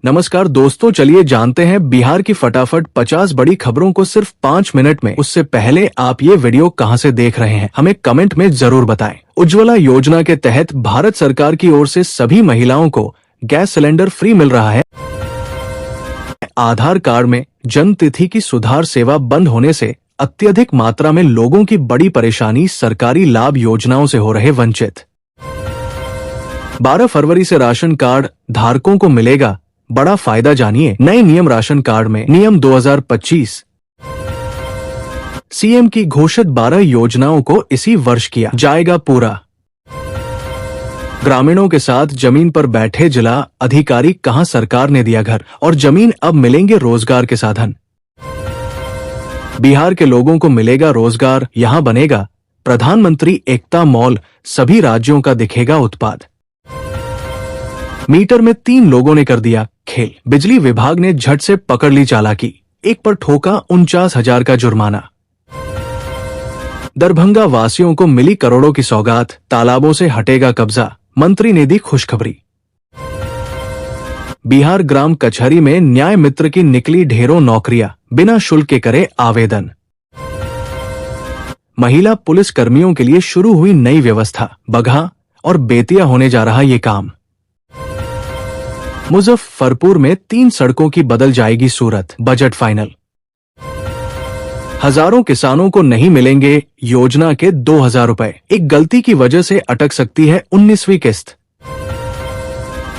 नमस्कार दोस्तों, चलिए जानते हैं बिहार की फटाफट 50 बड़ी खबरों को सिर्फ 5 मिनट में। उससे पहले आप ये वीडियो कहां से देख रहे हैं हमें कमेंट में जरूर बताएं। उज्ज्वला योजना के तहत भारत सरकार की ओर से सभी महिलाओं को गैस सिलेंडर फ्री मिल रहा है। आधार कार्ड में जन्म तिथि की सुधार सेवा बंद होने से अत्यधिक मात्रा में लोगों की बड़ी परेशानी, सरकारी लाभ योजनाओं से हो रहे वंचित। 12 फरवरी से राशन कार्ड धारकों को मिलेगा बड़ा फायदा, जानिए नए नियम राशन कार्ड में। नियम 2025 सीएम की घोषित 12 योजनाओं को इसी वर्ष किया जाएगा पूरा। ग्रामीणों के साथ जमीन पर बैठे जिला अधिकारी, कहां सरकार ने दिया घर और जमीन, अब मिलेंगे रोजगार के साधन। बिहार के लोगों को मिलेगा रोजगार, यहां बनेगा प्रधानमंत्री एकता मॉल, सभी राज्यों का दिखेगा उत्पाद। मीटर में 3 लोगों ने कर दिया खेल, बिजली विभाग ने झट से पकड़ ली चालाकी, एक पर ठोका 49,000 का जुर्माना। दरभंगा वासियों को मिली करोड़ों की सौगात, तालाबों से हटेगा कब्जा, मंत्री ने दी खुशखबरी। बिहार ग्राम कचहरी में न्याय मित्र की निकली ढेरों नौकरियां, बिना शुल्क के करे आवेदन। महिला पुलिस कर्मियों के लिए शुरू हुई नई व्यवस्था, बगहा और बेतिया होने जा रहा ये काम। मुजफ्फरपुर में 3 सड़कों की बदल जाएगी सूरत, बजट फाइनल। हजारों किसानों को नहीं मिलेंगे योजना के 2,000 रुपए, एक गलती की वजह से अटक सकती है 19वीं किस्त।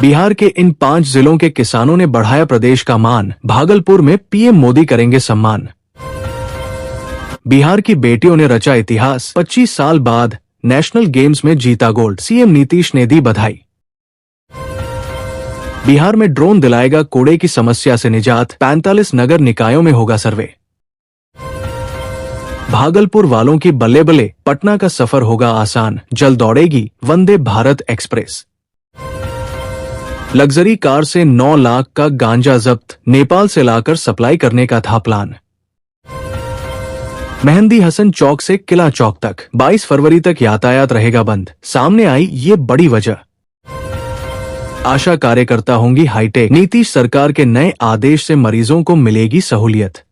बिहार के इन 5 जिलों के किसानों ने बढ़ाया प्रदेश का मान, भागलपुर में पीएम मोदी करेंगे सम्मान। बिहार की बेटियों ने रचा इतिहास, 25 साल बाद नेशनल गेम्स में जीता गोल्ड, सीएम नीतीश ने दी बधाई। बिहार में ड्रोन दिलाएगा कूड़े की समस्या से निजात, 45 नगर निकायों में होगा सर्वे। भागलपुर वालों की बल्ले बल्ले, पटना का सफर होगा आसान, जल्द दौड़ेगी Vande Bharat express. Luxury car से 9 लाख का गांजा जब्त, नेपाल से लाकर सप्लाई करने का था प्लान। मेहंदी हसन चौक से किला चौक तक 22 फरवरी तक यातायात रहेगा बंद, सामने आई ये बड़ी वजह। आशा कार्यकर्ता होंगी हाईटेक, नीतीश सरकार के नए आदेश से मरीजों को मिलेगी सहूलियत।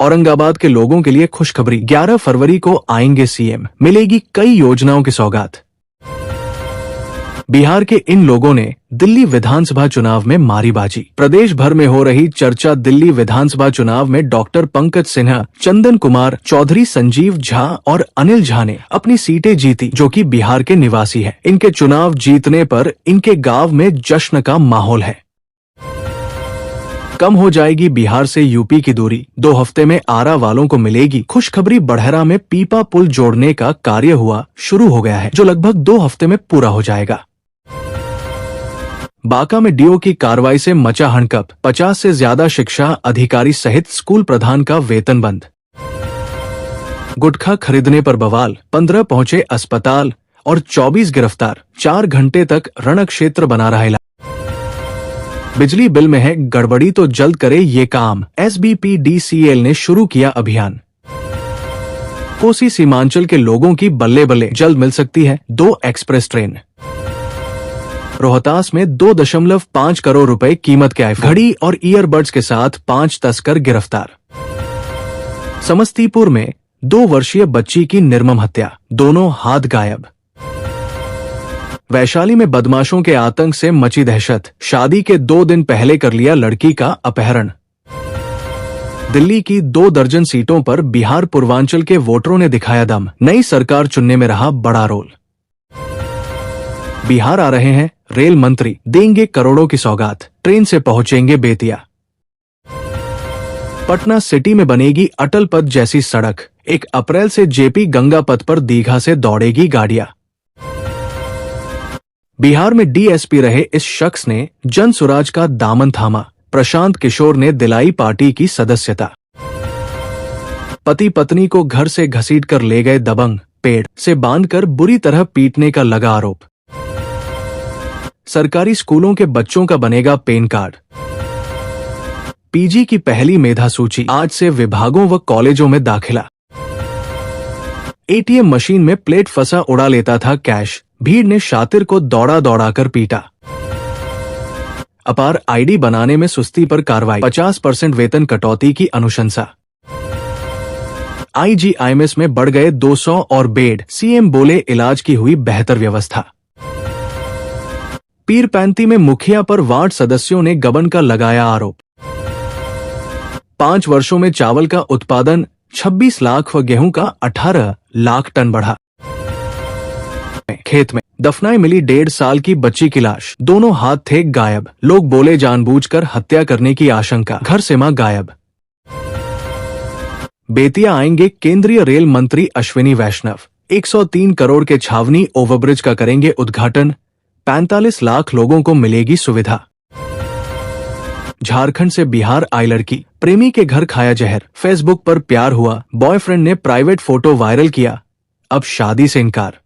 औरंगाबाद के लोगों के लिए खुशखबरी, 11 फरवरी को आएंगे सीएम, मिलेगी कई योजनाओं की सौगात। बिहार के इन लोगों ने दिल्ली विधानसभा चुनाव में मारी बाजी, प्रदेश भर में हो रही चर्चा। दिल्ली विधानसभा चुनाव में डॉक्टर पंकज सिन्हा, चंदन कुमार, चौधरी संजीव झा और अनिल झा ने अपनी सीटें जीती, जो कि बिहार के निवासी हैं। इनके चुनाव जीतने पर इनके गांव में जश्न का माहौल है। कम हो जाएगी बिहार से यूपी की दूरी, 2 हफ्ते में आरा वालों को मिलेगी खुशखबरी। बढ़ैरा में पीपा पुल जोड़ने का कार्य शुरू हो गया है, जो लगभग 2 हफ्ते में पूरा हो जाएगा। बांका में डीओ की कार्रवाई से मचा हड़कंप, 50 से ज्यादा शिक्षा अधिकारी सहित स्कूल प्रधान का वेतन बंद। गुटखा खरीदने पर बवाल, 15 पहुंचे अस्पताल और 24 गिरफ्तार, 4 घंटे तक रणक्षेत्र बना रहा इलाका। बिजली बिल में है गड़बड़ी तो जल्द करे ये काम, SBPDCL ने शुरू किया अभियान। कोसी सीमांचल के लोगों की बल्ले बल्ले, जल्द मिल सकती है 2 एक्सप्रेस ट्रेन। रोहतास में 2.5 करोड़ रुपए कीमत के आईफोन, घड़ी और ईयरबड्स के साथ 5 तस्कर गिरफ्तार। समस्तीपुर में 2 वर्षीय बच्ची की निर्मम हत्या, दोनों हाथ गायब। वैशाली में बदमाशों के आतंक से मची दहशत, शादी के 2 दिन पहले कर लिया लड़की का अपहरण। दिल्ली की 2 दर्जन सीटों पर बिहार पूर्वांचल के वोटरों ने दिखाया दम, नई सरकार चुनने में रहा बड़ा रोल। बिहार आ रहे हैं रेल मंत्री, देंगे करोड़ों की सौगात, ट्रेन से पहुंचेंगे बेतिया। पटना सिटी में बनेगी अटल पथ जैसी सड़क, 1 अप्रैल से जेपी गंगा पथ पर दीघा से दौड़ेगी गाड़ियां। बिहार में डीएसपी रहे इस शख्स ने जन सुराज का दामन थामा, प्रशांत किशोर ने दिलाई पार्टी की सदस्यता। पति पत्नी को घर से घसीट कर ले गए दबंग, पेड़ से बांधकर बुरी तरह पीटने का लगा आरोप। सरकारी स्कूलों के बच्चों का बनेगा पैन कार्ड। पीजी की पहली मेधा सूची, आज से विभागों व कॉलेजों में दाखिला। एटीएम मशीन में प्लेट फंसा उड़ा लेता था कैश, भीड़ ने शातिर को दौड़ा दौड़ा कर पीटा। अपार आईडी बनाने में सुस्ती पर कार्रवाई, 50% वेतन कटौती की अनुशंसा। आईजीआईएमएस में बढ़ गए 200 और बेड, सीएम बोले इलाज की हुई बेहतर व्यवस्था। पीरपैंती में मुखिया पर वार्ड सदस्यों ने गबन का लगाया आरोप। 5 वर्षों में चावल का उत्पादन 26 लाख व गेहूं का 18 लाख टन बढ़ा। खेत में दफनाई मिली 1.5 साल की बच्ची की लाश, दोनों हाथ थे गायब। लोग बोले जानबूझकर हत्या करने की आशंका, घर से मां गायब। बेतिया आएंगे केंद्रीय रेल मंत्री अश्विनी वैष्णव, 103 करोड़ के छावनी ओवरब्रिज का करेंगे उद्घाटन, 45 लाख लोगों को मिलेगी सुविधा। झारखंड से बिहार आई लड़की, प्रेमी के घर खाया जहर, फेसबुक पर प्यार हुआ, बॉयफ्रेंड ने प्राइवेट फोटो वायरल किया, अब शादी से इनकार।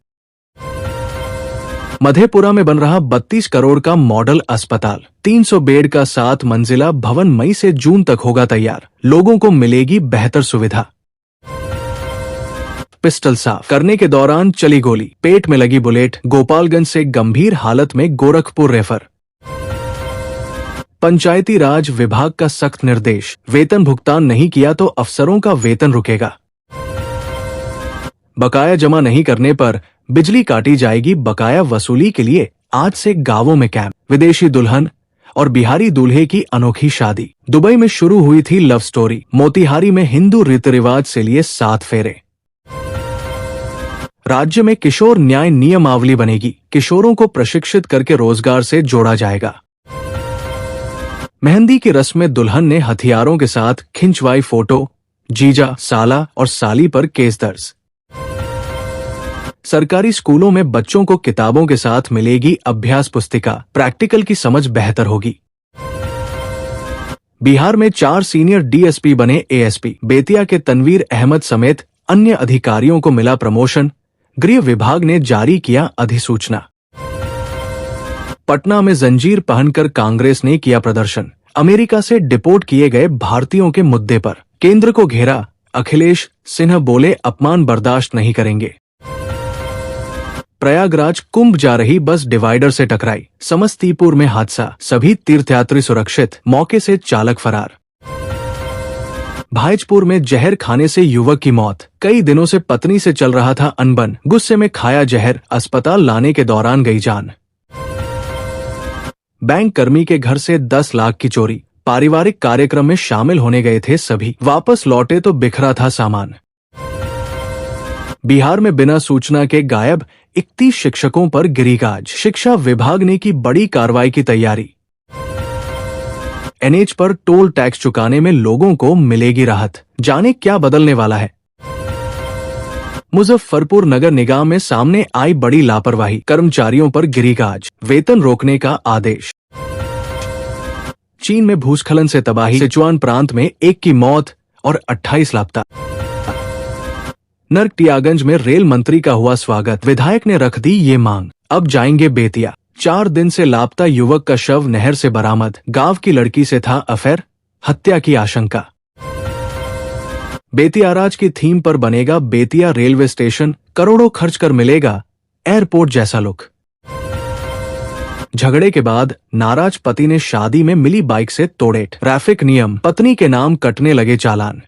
मधेपुरा में बन रहा 32 करोड़ का मॉडल अस्पताल, 300 बेड का 7 मंजिला भवन मई से जून तक होगा तैयार, लोगों को मिलेगी बेहतर सुविधा। पिस्टल साफ करने के दौरान चली गोली, पेट में लगी बुलेट, गोपालगंज से गंभीर हालत में गोरखपुर रेफर। पंचायती राज विभाग का सख्त निर्देश, वेतन भुगतान नहीं किया तो अफसरों का वेतन रुकेगा। बकाया जमा नहीं करने पर बिजली काटी जाएगी, बकाया वसूली के लिए आज से गांवों में कैंप। विदेशी दुल्हन और बिहारी दूल्हे की अनोखी शादी, दुबई में शुरू हुई थी लव स्टोरी, मोतिहारी में हिंदू रीति रिवाज से लिए 7 फेरे। राज्य में किशोर न्याय नियमावली बनेगी, किशोरों को प्रशिक्षित करके रोजगार से जोड़ा जाएगा। मेहंदी की रस्म में दुल्हन ने हथियारों के साथ खिंचवाई फोटो, जीजा, साला और साली पर केस दर्ज। सरकारी स्कूलों में बच्चों को किताबों के साथ मिलेगी अभ्यास पुस्तिका, प्रैक्टिकल की समझ बेहतर होगी। बिहार में 4 सीनियर डीएसपी बने एएसपी, बेतिया के तनवीर अहमद समेत अन्य अधिकारियों को मिला प्रमोशन, गृह विभाग ने जारी किया अधिसूचना। पटना में जंजीर पहनकर कांग्रेस ने किया प्रदर्शन, अमेरिका से डिपोर्ट किए गए भारतीयों के मुद्दे पर केंद्र को घेरा, अखिलेश सिन्हा बोले अपमान बर्दाश्त नहीं करेंगे। प्रयागराज कुंभ जा रही बस डिवाइडर से टकराई, समस्तीपुर में हादसा, सभी तीर्थयात्री सुरक्षित, मौके से चालक फरार। भाईजपुर में जहर खाने से युवक की मौत, कई दिनों से पत्नी से चल रहा था अनबन, गुस्से में खाया जहर, अस्पताल लाने के दौरान गई जान। बैंक कर्मी के घर से 10 लाख की चोरी, पारिवारिक कार्यक्रम में शामिल होने गए थे सभी, वापस लौटे तो बिखरा था सामान। बिहार में बिना सूचना के गायब 31 शिक्षकों पर गिरी गाज, शिक्षा विभाग ने की बड़ी कार्रवाई की तैयारी। एनएच पर टोल टैक्स चुकाने में लोगों को मिलेगी राहत, जाने क्या बदलने वाला है। मुजफ्फरपुर नगर निगम में सामने आई बड़ी लापरवाही, कर्मचारियों पर गिरी गाज, वेतन रोकने का आदेश। चीन में भूस्खलन से तबाही, सिचुआन प्रांत में 1 की मौत और 28 लापता। नरकटियागंज में रेल मंत्री का हुआ स्वागत, विधायक ने रख दी ये मांग, अब जाएंगे बेतिया। 4 दिन से लापता युवक का शव नहर से बरामद, गांव की लड़की से था अफेयर, हत्या की आशंका। बेतियाराज की थीम पर बनेगा बेतिया रेलवे स्टेशन, करोड़ों खर्च कर मिलेगा एयरपोर्ट जैसा लुक। झगड़े के बाद नाराज पति ने शादी में मिली बाइक से तोड़े, ट्रैफिक नियम, पत्नी के नाम कटने लगे चालान।